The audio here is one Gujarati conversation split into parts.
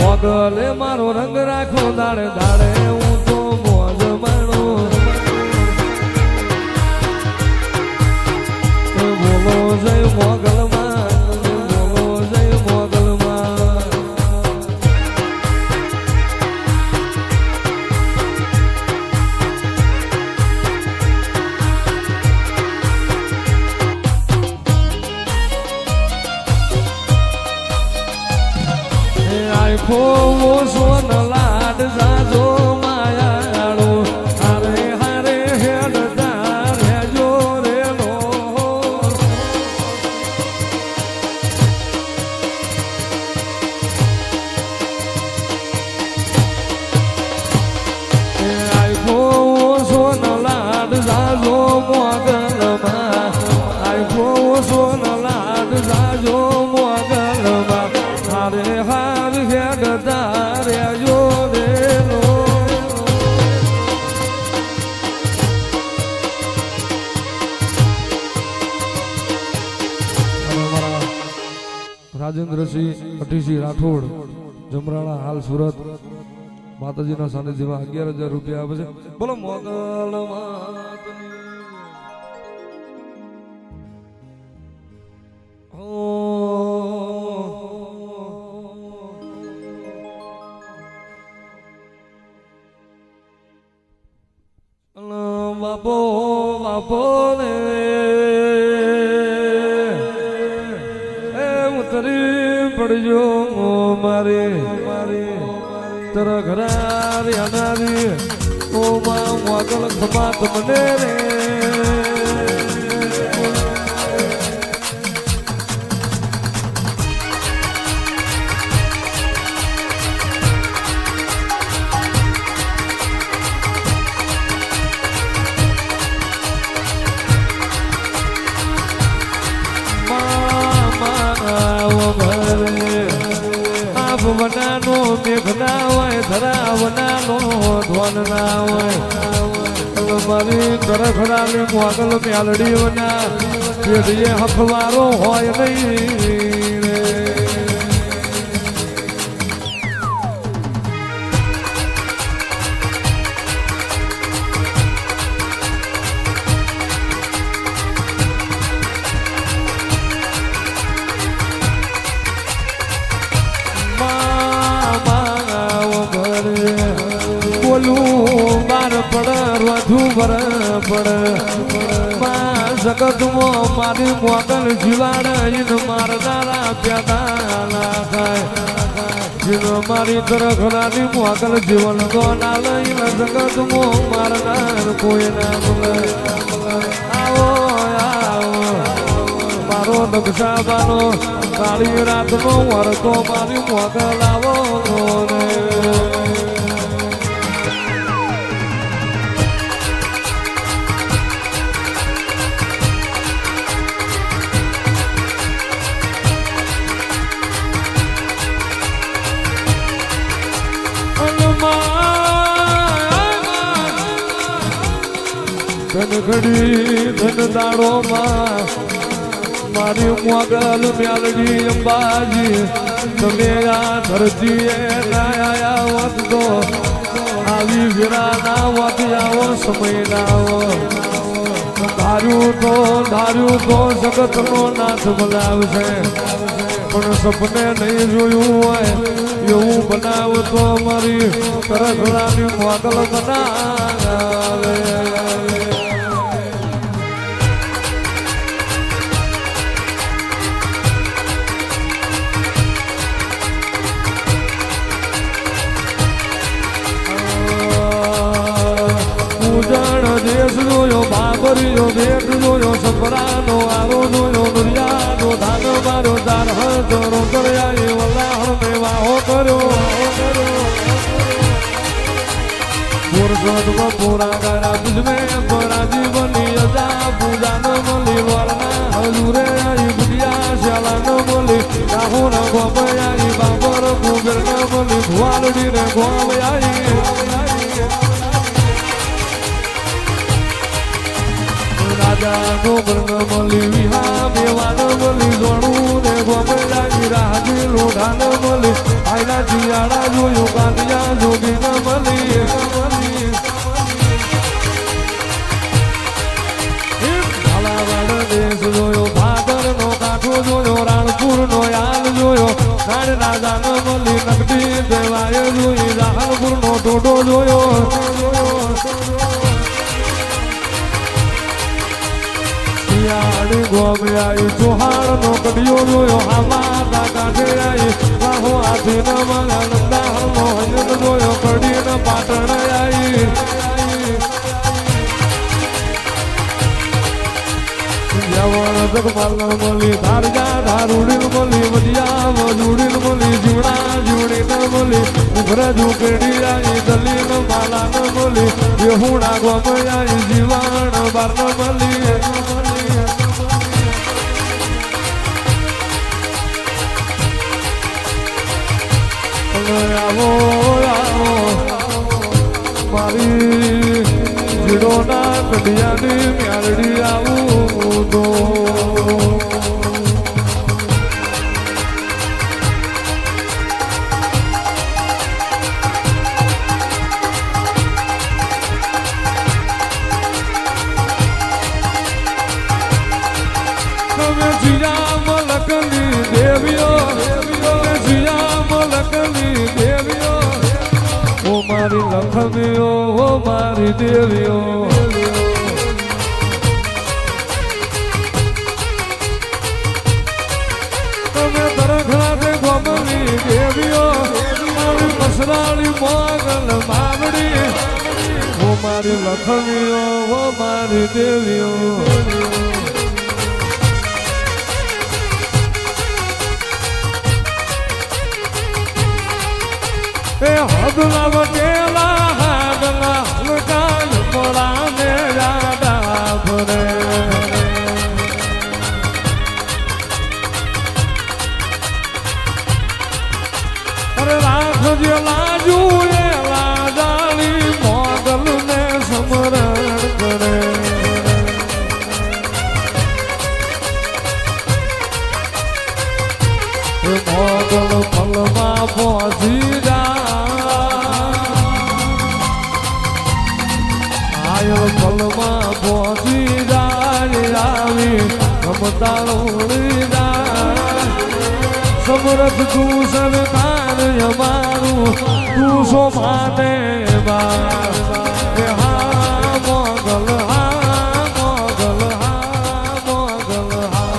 મોગલે મારો રંગ રાખો દાડે દાડે હું તો મોજ માણું બોલો જય મોગલમાં બોલો જય મોગલમાં આખો સોન લાડ જાજો માયાળો હારે હારે હેડતા રહેજો રેલો આખો સોન લાડ જાજો મોગલમાં આખો સોન લાડ જાજો મોગલમાં હારે હારે હેડતા રહેજો રેલો રાજેન્દ્રસિંહ અઠીસિંહ રાઠોડ જમરાળા હાલ સુરત માતાજીના સાનિધ્યમાં 11,000 રૂપિયા આપે છે. બોલો મોગલ બાપો બાપો ને ઉતરી પડજો મારે તરા ઘરા રે અનારી ઓ માં મોગલ ખમા તમને રે વનાનો મેઘ ના હોય ધરા વનાનો ધ્વન ના હોય મારી તરખડાની મોગલ મ્યાલડી વના પેઢીએ હફવારો હોય નહીં બાર પડ વધુ બર પડ જગતમાં મારી મોગલ જીવાડ મારનારા પ્યાદા થાય મારી તરખડાની મોગલ જીવન ગોના લઈને જગતમાં મારનાર કોઈ ના મળે આવો આવો મારો નકશાબાનો કાળી રાતનો વરતો મારી મોગલ આવો ને ઘડી ધન દાડો માં મારી મોગલ મ્યાલડી અંબાજી તમે આ ધરતીએ આયા હોત તો આવી વીરા ના હોત આવો સમય ના ધાર્યું તો જગત નો નાથ બોલાવશે પણ સપને નહીં જોયું હોય એવું બનાવ તો મારી તરખડાની મોગલ બનાવે દેશ જોયો બાબરીયો ભેટ જોયો સપરાનો આરો જોયો દુરિયાનો ધાન મારો દાર હજરો કર્યા એ વલાહણ ને વાહો કર્યો પુરસદમાં પૂરા ગારા બુજમે પરા જીવની અજા પૂજાન મળી વરના હજુરે આઈ બુડિયા શાલા ન મળી રાહુર ગોપયાઈ બાબર કુબેર ન મળી ભુવાલડી ને ગોવયાઈ રાજા નો વર્ણ મળી વિહા બેવાન મળી જોણું ને ગોપયાઈ રાજી લોઢાને મળી આયલા શિયાળા જોયું કાંતિયા જોગીને મળી દેશ જોયો ભાદરનો કાંઠો જોયો રાણપુરનો યાલ જોયો રાણ રાજાને મળી નકડી દેવાય જોઈ રાણપુરનો ટોટો જોયો શિયાળી ગોમે આવી ચોહાડનો કડિયો જોયો હામાતા કાંઠે આવી બાહો હાથીને મળ્યા નંદાહનો હયન જોયો કડીને પાટણ આવી જગમાલ મળી ધારજા ધારુડી મળી વડિયા મજુડી મળી જીવડા જીવડી મળી ઉભરજ ઉકેડી આવી દલીલ માલા મળી બેહુડા ગોમયાઈ જીવાણ બાર મળી આવો આવો મારી જીડોના કડિયાની મ્યારડી આવું તો તમે જીયા મલકની દેવીઓ જીયા મલકની દેવીઓ ઓ મારી લખમીઓ ઓ મારી દેવીઓ તમે તરખડાને ગોમલી દેવીઓ મારી મસરાળી મોગલ માવડી ઓ મારી લખમીઓ ઓ મારી દેવીઓ એ હદલા વટેલા હાડલા હલકાય મોડાને રાડા ભરે અરે રાખજો લાજુ એ લાજાળી મોગલ ને સમરણ કરે મોગલ ફલમાં પહોંચી ફલમાં પહોંચી જાય આવી રમતાળોડી જાય સમરથ તું સરકાર અમારું તું સો માને બાર હા મોગલ હા મોગલ હા મોગલ હા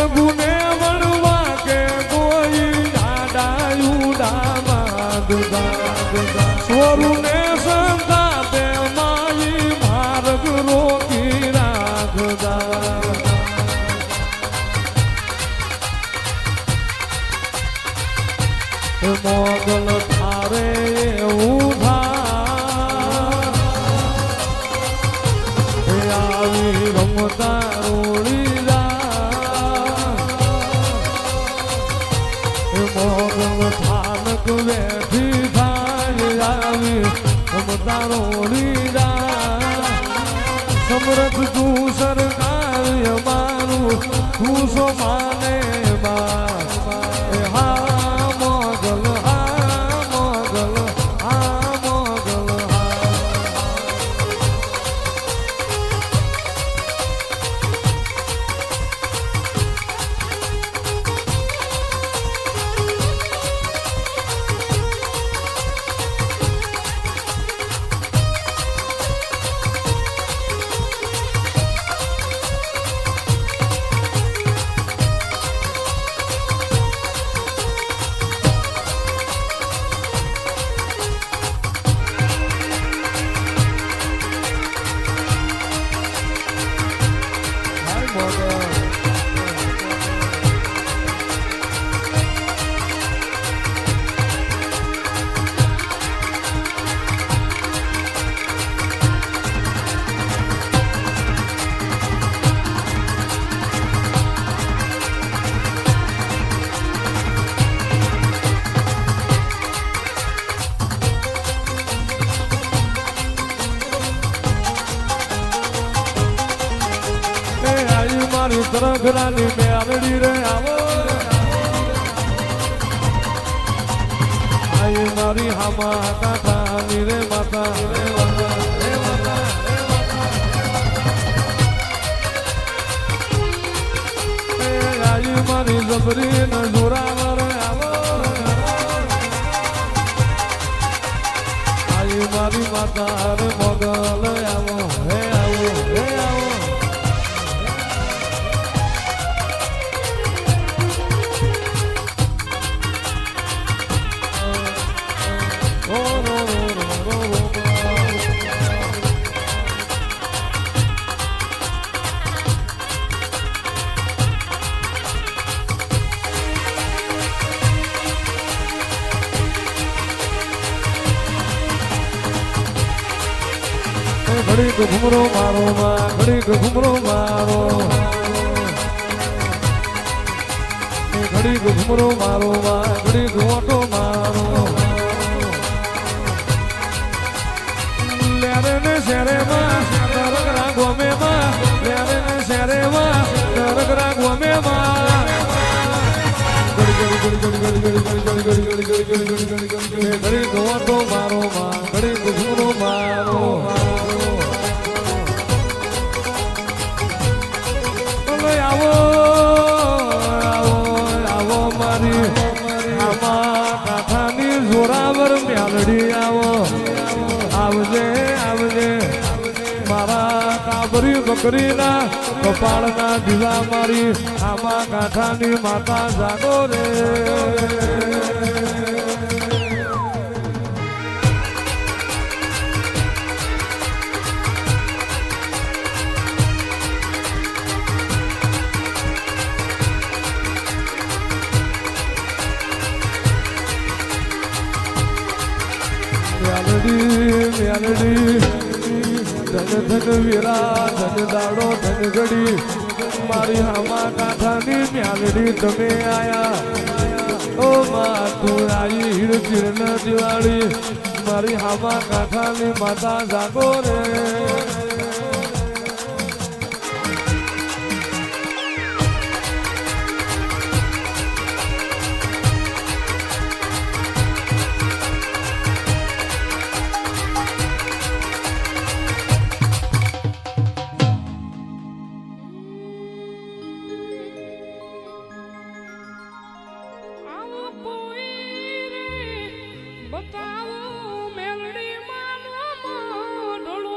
ગુને મળવા કે કોઈ સ્વરુને સંતાપે મારી માર્ગ રોકી રાખતા મોગલ થારે એવું થાય આવી રમતા રોડી મોગલ થાનક બેઠી થાય આવી મમતારોડી સમરથ તું સરકાર અમારું તું સો માને બા હા મોગલ હા મોગલ હા મોગલ હા તરખરાની મેલડી રે આવો આઈ મારી હામા કાંઠાની રે માતા રે માતા રે માતા આઈ મારી જબરી ન જોરાવર આવો આઈ મારી માતા રે મોગલ આવો હે આવો હે આવો ઘડીક ઘુમરો મારો માં ઘડીક ઘુમરો મારો ઘડીક ઘુમરો મારો માં ઘડીક ઓટો મારો લેરે ને શેરે માં તરગરા ગોમે માં લેરે ને શેરે માં તરગરા ગોમે માં ઘડીક ઓટો મારો માં ઘડીક ઘુમરો મારો આવો આવો આવો મારી આમાં કાંઠાની જોરાવર મેલડી આવો આવજે આવજે મારા કાબરી બકરીના કપાળના દીવા મારી આમાં કાંઠાની માતા જાગો રે મેલડી ધન ધન વીરા ધન દાડો ધન ઘડી મારી હામા કાંઠાની મેલડી તમે આયા ઓ માં તું આવી હીર કિરણ દિવાળી મારી હામા કાંઠાની માતા જાગો રે બતાવો મેલડી માનો મોઢળો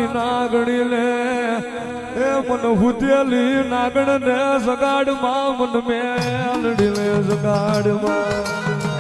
મારી નાગણી લે એ મન હુતેલી નાગણ ને સગાડમાં મન મેલડી લે સગાડમાં